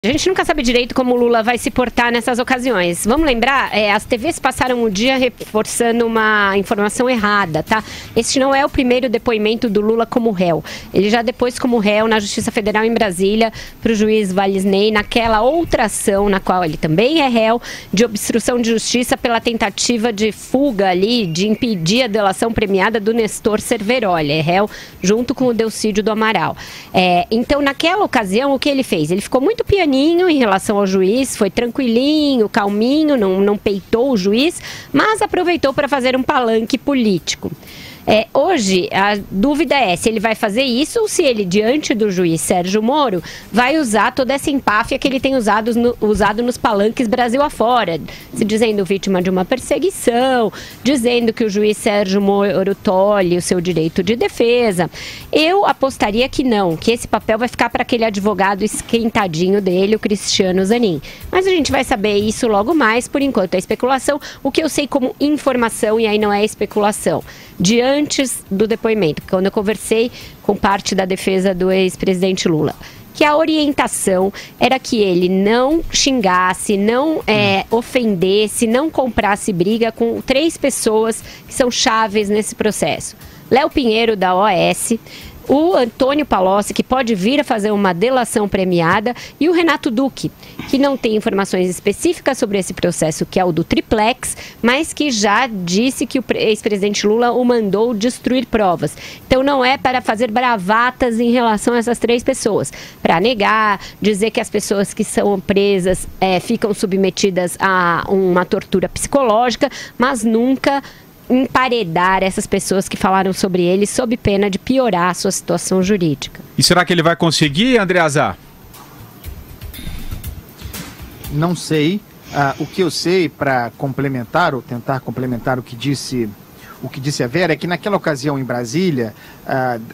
A gente nunca sabe direito como o Lula vai se portar nessas ocasiões. Vamos lembrar, as TVs passaram o dia reforçando uma informação errada, tá? Este não é o primeiro depoimento do Lula como réu. Ele já depois como réu na Justiça Federal em Brasília para o juiz Valisney, naquela outra ação na qual ele também é réu, de obstrução de justiça pela tentativa de fuga ali, de impedir a delação premiada do Nestor Cerveroli. É réu junto com o Delcídio do Amaral. Então, naquela ocasião, o que ele fez? Ele ficou muito pianinho em relação ao juiz, foi tranquilinho, calminho, não peitou o juiz, mas aproveitou para fazer um palanque político. Hoje, a dúvida é se ele vai fazer isso ou se ele, diante do juiz Sérgio Moro, vai usar toda essa empáfia que ele tem usado nos palanques Brasil afora, se dizendo vítima de uma perseguição, dizendo que o juiz Sérgio Moro tolhe o seu direito de defesa. Eu apostaria que não, que esse papel vai ficar para aquele advogado esquentadinho dele, o Cristiano Zanin. Mas a gente vai saber isso logo mais, por enquanto é especulação, o que eu sei como informação, e aí não é especulação. Antes do depoimento, quando eu conversei com parte da defesa do ex-presidente Lula, que a orientação era que ele não xingasse, não ofendesse, não comprasse briga com 3 pessoas que são chaves nesse processo. Léo Pinheiro, da OAS, o Antônio Palocci, que pode vir a fazer uma delação premiada, e o Renato Duque, que não tem informações específicas sobre esse processo, que é o do triplex, mas que já disse que o ex-presidente Lula o mandou destruir provas. Então não é para fazer bravatas em relação a essas 3 pessoas, para negar, dizer que as pessoas que são presas ficam submetidas a uma tortura psicológica, mas nunca emparedar essas pessoas que falaram sobre ele sob pena de piorar a sua situação jurídica. E será que ele vai conseguir, Andreasa? Não sei. O que eu sei, para complementar ou tentar complementar o que disse a Vera, é que naquela ocasião em Brasília,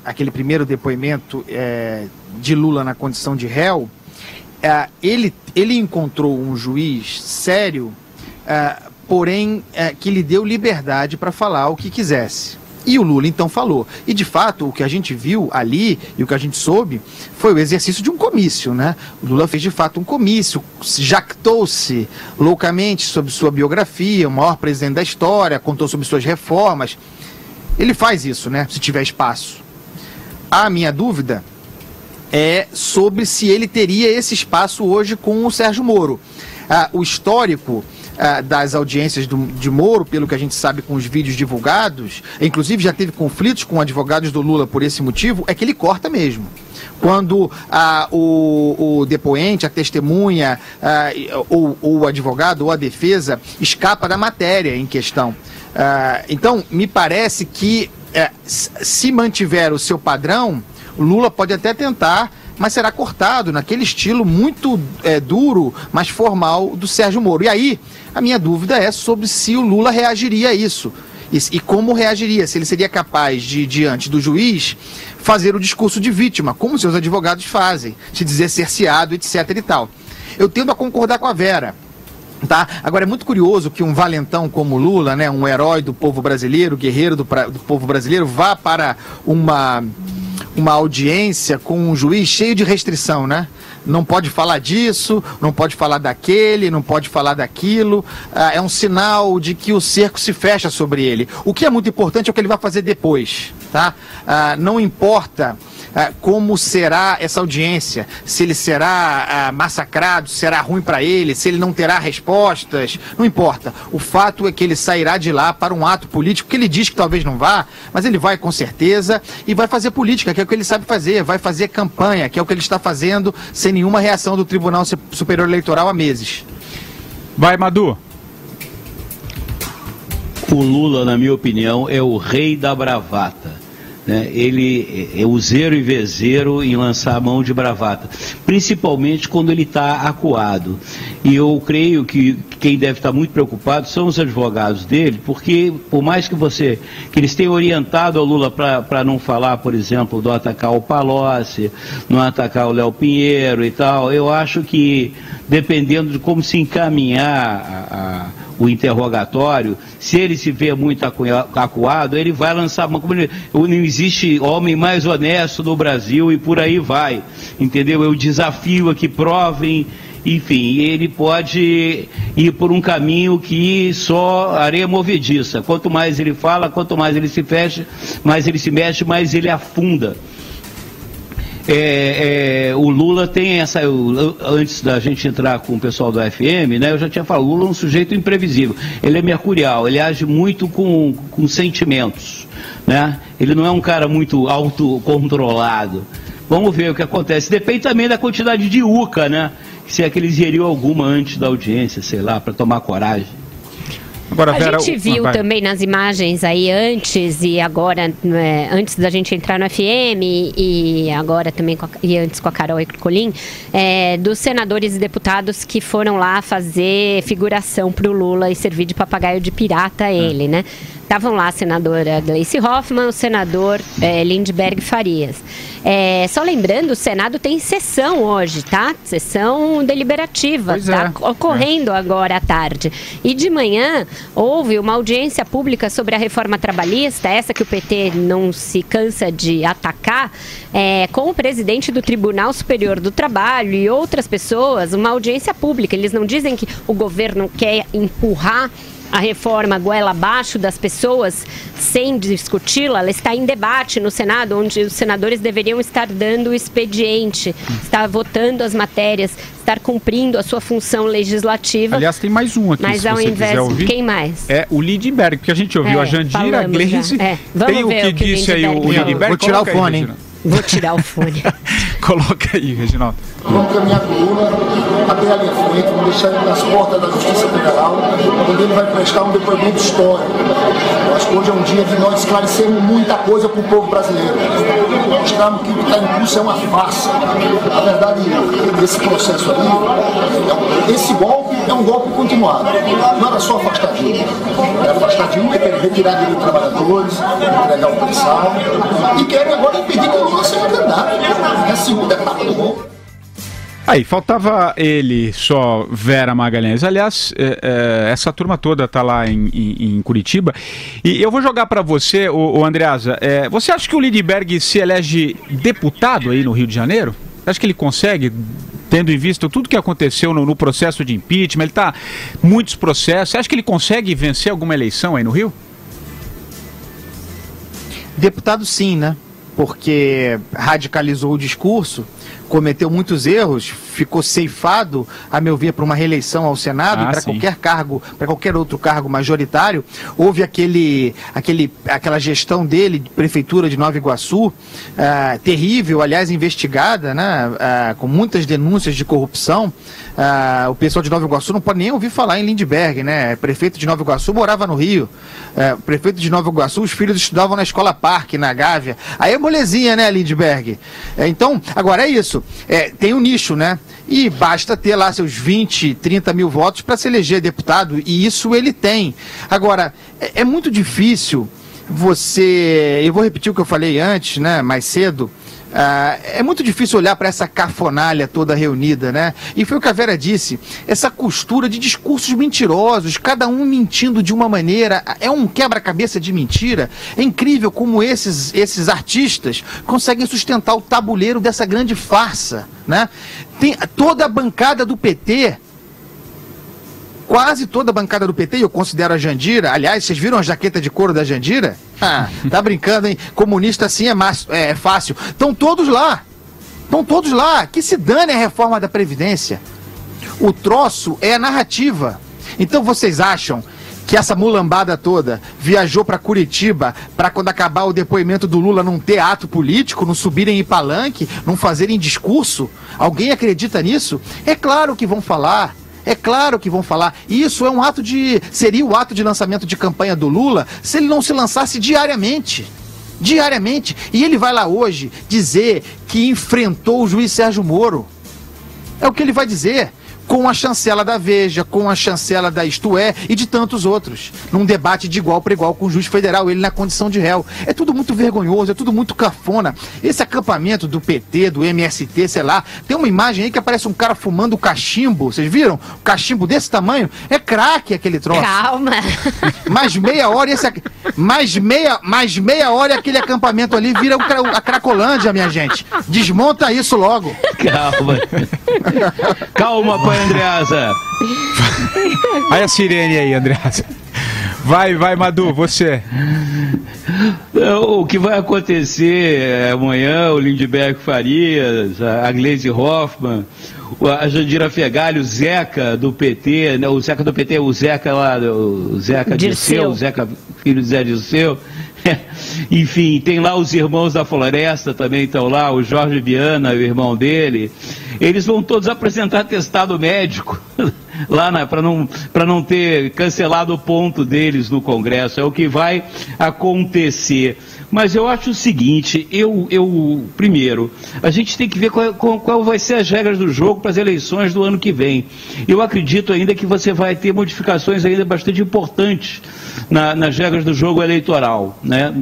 aquele primeiro depoimento de Lula na condição de réu, ele encontrou um juiz sério, porém que lhe deu liberdade para falar o que quisesse. E o Lula então falou. E de fato, o que a gente viu ali e o que a gente soube foi o exercício de um comício, né? O Lula fez de fato um comício, jactou-se loucamente sobre sua biografia, o maior presidente da história, contou sobre suas reformas. Ele faz isso, né? Se tiver espaço. A minha dúvida é sobre se ele teria esse espaço hoje com o Sérgio Moro. O histórico das audiências de Moro, pelo que a gente sabe com os vídeos divulgados, inclusive já teve conflitos com advogados do Lula por esse motivo, é que ele corta mesmo. Quando o depoente, a testemunha, ou o advogado ou a defesa escapa da matéria em questão. Então, me parece que se mantiver o seu padrão, o Lula pode até tentar, mas será cortado naquele estilo muito duro, mas formal do Sérgio Moro. E aí, a minha dúvida é sobre se o Lula reagiria a isso. E como reagiria, se ele seria capaz de, diante do juiz, fazer o discurso de vítima, como seus advogados fazem, se dizer cerceado, etc. e tal. Eu tendo a concordar com a Vera. Tá? Agora, é muito curioso que um valentão como Lula, né, um herói do povo brasileiro, guerreiro do povo brasileiro, vá para uma audiência com um juiz cheio de restrição, né? Não pode falar disso, não pode falar daquele, não pode falar daquilo. É um sinal de que o cerco se fecha sobre ele. O que é muito importante é o que ele vai fazer depois, tá? Não importa como será essa audiência, se ele será massacrado, se será ruim para ele, se ele não terá respostas, não importa. O fato é que ele sairá de lá para um ato político, que ele diz que talvez não vá, mas ele vai com certeza e vai fazer política, que é o que ele sabe fazer, vai fazer campanha, que é o que ele está fazendo sem nenhuma reação do Tribunal Superior Eleitoral há meses. Vai, Madu. O Lula, na minha opinião, é o rei da bravata. Ele é useiro e vezeiro em lançar a mão de bravata, principalmente quando ele está acuado. E eu creio que quem deve estar muito preocupado são os advogados dele, porque por mais que eles tenham orientado ao Lula para não falar, por exemplo, do atacar o Palocci, não atacar o Léo Pinheiro e tal, eu acho que dependendo de como se encaminhar o interrogatório, se ele se vê muito acuado, ele vai lançar uma... Não existe homem mais honesto no Brasil e por aí vai, entendeu? Eu desafio a que provem, enfim, ele pode ir por um caminho que só areia movediça. Quanto mais ele fala, quanto mais ele se fecha, mais ele se mexe, mais ele afunda. O Lula tem essa... antes da gente entrar com o pessoal do FM, né, eu já tinha falado, o Lula é um sujeito imprevisível. Ele é mercurial, ele age muito com sentimentos, né? Ele não é um cara muito autocontrolado. Vamos ver o que acontece. Depende também da quantidade de UCA, né? Se é que eles iriam alguma antes da audiência, sei lá, para tomar coragem. Agora, Vera, a gente viu também nas imagens aí antes e agora, antes da gente entrar no FM e agora também e antes com a Carol Ercolim, dos senadores e deputados que foram lá fazer figuração para o Lula e servir de papagaio de pirata a ele, né? Estavam lá a senadora Gleice Hoffmann, o senador Lindbergh Farias. Só lembrando, o Senado tem sessão hoje, tá? Sessão deliberativa, tá ocorrendo agora à tarde. E de manhã houve uma audiência pública sobre a reforma trabalhista, essa que o PT não se cansa de atacar, com o presidente do Tribunal Superior do Trabalho e outras pessoas, uma audiência pública. Eles não dizem que o governo quer empurrar a reforma goela abaixo das pessoas sem discuti-la. Ela está em debate no Senado, onde os senadores deveriam estar dando o expediente, estar votando as matérias, estar cumprindo a sua função legislativa. Aliás, tem mais um aqui, mas se ao você invés quiser ouvir. Quem mais? É o Lindbergh, porque a gente ouviu a Jandira, a Gleice. Tem o que disse aí o Lindbergh. Vou tirar o fone, hein? Vou tirar o fone. Coloca aí, Reginaldo. Vamos caminhar com o Lula até ali à frente, vamos deixar ele nas portas da Justiça Federal, onde ele vai prestar um depoimento histórico. Eu acho que hoje é um dia de nós esclarecermos muita coisa para o povo brasileiro. Mostrarmos que o que está em curso é uma farsa. Na verdade, esse processo ali, esse golpe é um golpe continuado. Não era só afastar Dilma. Era afastar Dilma, retirar direito dos trabalhadores, entregar o prensal, e querem agora impedir que o Lula seja candidato. É a segunda etapa do golpe. Aí, faltava ele só, Vera Magalhães. Aliás, essa turma toda está lá em Curitiba. E eu vou jogar para você, o Andreasa. Você acha que o Lindbergh se elege deputado aí no Rio de Janeiro? Você acha que ele consegue, tendo em vista tudo que aconteceu no processo de impeachment? Ele está muitos processos. Você acha que ele consegue vencer alguma eleição aí no Rio? Deputado sim, né? Porque radicalizou o discurso, cometeu muitos erros, ficou ceifado, a meu ver, para uma reeleição ao Senado e para qualquer cargo, para qualquer outro cargo majoritário. Houve aquela gestão dele, de prefeitura de Nova Iguaçu, terrível, aliás, investigada, né, com muitas denúncias de corrupção. O pessoal de Nova Iguaçu não pode nem ouvir falar em Lindbergh, né? Prefeito de Nova Iguaçu morava no Rio. Prefeito de Nova Iguaçu, os filhos estudavam na Escola Parque, na Gávea. Aí é molezinha, né, Lindbergh? Então, agora é isso. Tem um nicho, né? E basta ter lá seus 20, 30 mil votos para se eleger deputado, e isso ele tem. Agora, é muito difícil você... Eu vou repetir o que eu falei antes, né, mais cedo. É muito difícil olhar para essa cafonalha toda reunida, né? E foi o que a Vera disse, essa costura de discursos mentirosos, cada um mentindo de uma maneira, é um quebra-cabeça de mentira. É incrível como esses artistas conseguem sustentar o tabuleiro dessa grande farsa, né? Tem toda a bancada do PT... Quase toda a bancada do PT, eu considero a Jandira. Aliás, vocês viram a jaqueta de couro da Jandira? Tá brincando, hein? Comunista assim é fácil. Estão todos lá. Estão todos lá. Que se dane a reforma da Previdência. O troço é a narrativa. Então vocês acham que essa mulambada toda viajou para Curitiba para, quando acabar o depoimento do Lula, não ter ato político, não subirem em palanque, não fazerem discurso? Alguém acredita nisso? É claro que vão falar. É claro que vão falar. Isso é um ato seria o ato de lançamento de campanha do Lula se ele não se lançasse diariamente. Diariamente. E ele vai lá hoje dizer que enfrentou o juiz Sérgio Moro. É o que ele vai dizer. com a chancela da Veja, com a chancela da Isto É e de tantos outros, num debate de igual para igual com o juiz federal, ele na condição de réu. É tudo muito vergonhoso, é tudo muito cafona. Esse acampamento do PT, do MST, sei lá, tem uma imagem aí que aparece um cara fumando cachimbo, vocês viram? Um cachimbo desse tamanho, é craque aquele troço. Calma. Mais meia hora mais meia hora aquele acampamento ali vira a Cracolândia, minha gente. Desmonta isso logo. Calma. Calma, pai Andreasa. Olha a sirene aí, Andreasa. Vai, Madu, você. O que vai acontecer amanhã, o Lindbergh Farias, a Gleisi Hoffmann, a Jandira Fegali, o Zeca do PT, né? O Zeca do PT, o Zeca lá, o Zeca Dirceu, o Zeca filho de Zé Dirceu. Enfim, tem lá os irmãos da Floresta também estão lá, o Jorge Viana, o irmão dele. Eles vão todos apresentar atestado médico lá para não ter cancelado o ponto deles no Congresso. É o que vai acontecer. Mas eu acho o seguinte, primeiro, a gente tem que ver qual vai ser as regras do jogo para as eleições do ano que vem. Eu acredito ainda que você vai ter modificações ainda bastante importantes nas regras do jogo eleitoral, né?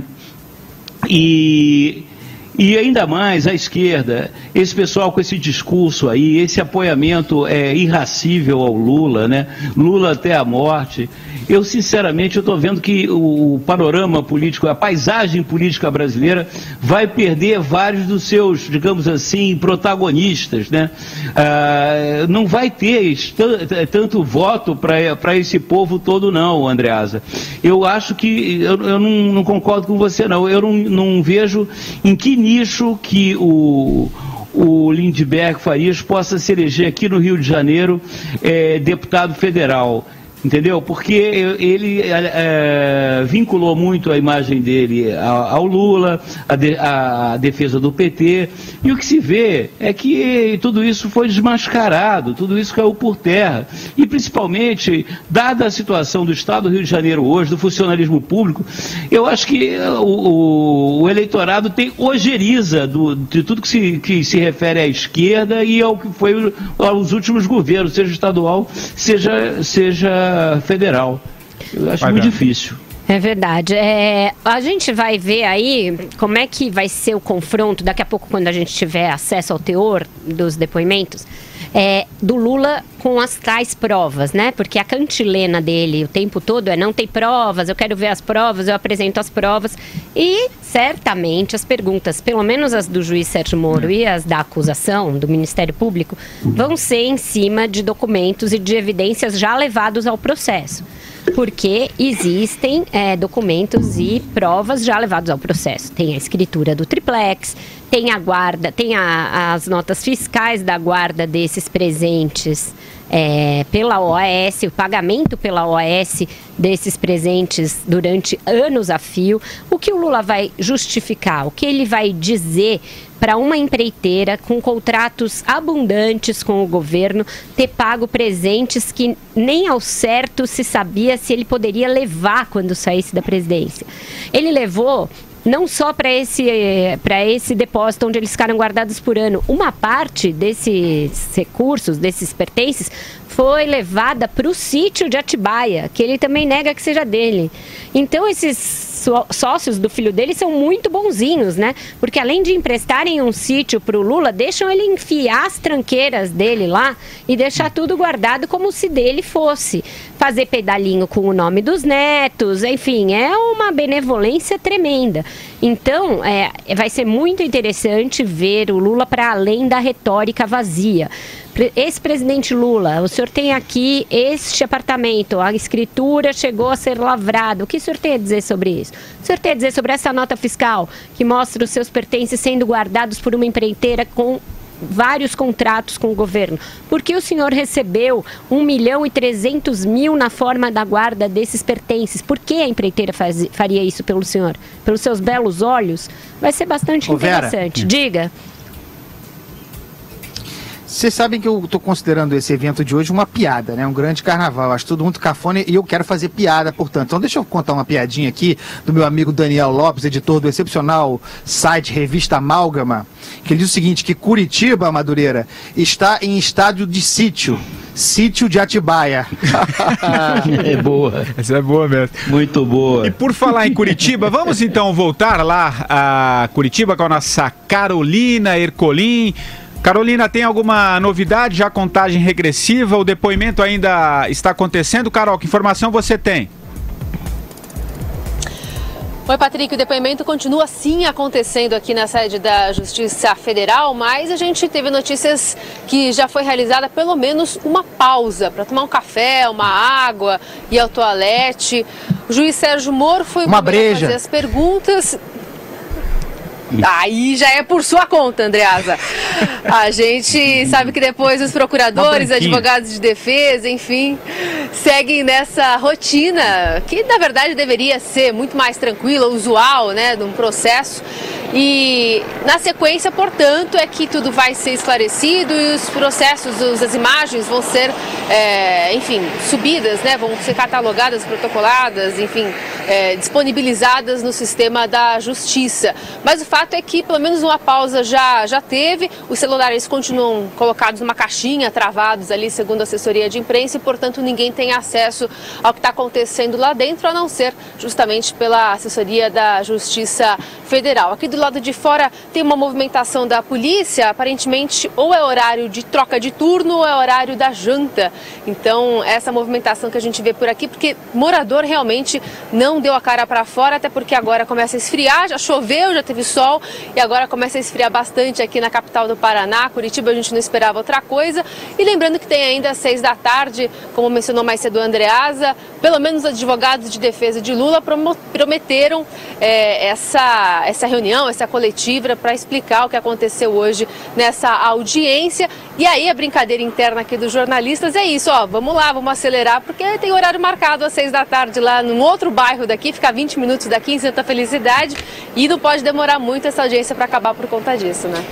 E ainda mais a esquerda, esse pessoal com esse discurso aí, esse apoiamento irracível ao Lula, né? Lula até a morte. Eu, sinceramente, estou vendo que o panorama político, a paisagem política brasileira vai perder vários dos seus, digamos assim, protagonistas, né? Não vai ter tanto voto para esse povo todo não, Andreasa. Eu acho que, eu não concordo com você não, eu não vejo em que nicho que o Lindbergh Farias possa se eleger aqui no Rio de Janeiro deputado federal. Entendeu? Porque ele vinculou muito a imagem dele ao Lula, a defesa do PT, e o que se vê é que tudo isso foi desmascarado, tudo isso caiu por terra. E principalmente, dada a situação do Estado do Rio de Janeiro hoje, do funcionalismo público, eu acho que o eleitorado tem ojeriza de tudo que se refere à esquerda e ao que foi aos últimos governos, seja estadual, seja federal. Eu acho muito difícil. É verdade. A gente vai ver aí como é que vai ser o confronto daqui a pouco, quando a gente tiver acesso ao teor dos depoimentos, do Lula com as tais provas, né? Porque a cantilena dele o tempo todo não tem provas, eu quero ver as provas, eu apresento as provas. E certamente as perguntas, pelo menos as do juiz Sérgio Moro e as da acusação do Ministério Público, vão ser em cima de documentos e de evidências já levados ao processo. Porque existem documentos e provas já levados ao processo. Tem a escritura do triplex, tem a guarda, tem as notas fiscais da guarda desses presentes pela OAS, o pagamento pela OAS desses presentes durante anos a fio. O que o Lula vai justificar? O que ele vai dizer para uma empreiteira com contratos abundantes com o governo ter pago presentes que nem ao certo se sabia se ele poderia levar quando saísse da presidência? Ele levou não só para esse depósito onde eles ficaram guardados por ano. Uma parte desses recursos, desses pertences, foi levada para o sítio de Atibaia, que ele também nega que seja dele. Então, esses sócios do filho dele são muito bonzinhos, né? Porque além de emprestarem um sítio para o Lula, deixam ele enfiar as tranqueiras dele lá e deixar tudo guardado como se dele fosse. Fazer pedalinho com o nome dos netos, enfim, é uma benevolência tremenda. Então, vai ser muito interessante ver o Lula para além da retórica vazia. Ex-presidente Lula, o senhor tem aqui este apartamento, a escritura chegou a ser lavrada. O que o senhor tem a dizer sobre isso? O senhor tem a dizer sobre essa nota fiscal que mostra os seus pertences sendo guardados por uma empreiteira com vários contratos com o governo? Por que o senhor recebeu 1.300.000 na forma da guarda desses pertences? Por que a empreiteira faria isso pelo senhor? Pelos seus belos olhos? Vai ser bastante interessante. Vera, diga. Vocês sabem que eu estou considerando esse evento de hoje uma piada, né? Um grande carnaval. Acho tudo muito cafona e eu quero fazer piada, portanto. Então deixa eu contar uma piadinha aqui do meu amigo Daniel Lopes, editor do excepcional site Revista Amálgama, que ele diz o seguinte, que Curitiba, Madureira, está em estado de sítio. Sítio de Atibaia. É boa. Essa é boa mesmo. Muito boa. E por falar em Curitiba, vamos então voltar lá a Curitiba com a nossa Carolina Ercolim. Carolina, tem alguma novidade? Já contagem regressiva? O depoimento ainda está acontecendo? Carol, que informação você tem? Oi, Patrick, o depoimento continua sim acontecendo aqui na sede da Justiça Federal, mas a gente teve notícias que já foi realizada pelo menos uma pausa para tomar um café, uma água, ir ao toalete. O juiz Sérgio Moro foi uma breja. fazer as perguntas. Aí já é por sua conta, Andreasa. A gente sabe que depois os procuradores, advogados de defesa, enfim, seguem nessa rotina que, na verdade, deveria ser muito mais tranquila, usual, né, de um processo. E, na sequência, portanto, é que tudo vai ser esclarecido e os processos, as imagens vão ser, enfim, subidas, né, vão ser catalogadas, protocoladas, enfim, disponibilizadas no sistema da Justiça. Mas o fato é que pelo menos uma pausa já teve, os celulares continuam colocados numa caixinha, travados ali, segundo a assessoria de imprensa, e portanto ninguém tem acesso ao que está acontecendo lá dentro, a não ser justamente pela assessoria da Justiça Federal. Aqui do lado de fora tem uma movimentação da polícia, aparentemente ou é horário de troca de turno ou é horário da janta. Então essa movimentação que a gente vê por aqui, porque morador realmente não deu a cara para fora, até porque agora começa a esfriar, já choveu, já teve sol e agora começa a esfriar bastante aqui na capital do Paraná. Curitiba a gente não esperava outra coisa. E lembrando que tem ainda às 6 da tarde, como mencionou mais cedo a Andreasa, pelo menos os advogados de defesa de Lula prometeram essa reunião, essa coletiva para explicar o que aconteceu hoje nessa audiência. E aí a brincadeira interna aqui dos jornalistas é isso, ó, vamos lá, vamos acelerar, porque tem horário marcado às 6 da tarde lá num outro bairro daqui, fica 20 minutos daqui em Santa Felicidade, e não pode demorar muito essa audiência para acabar por conta disso, né?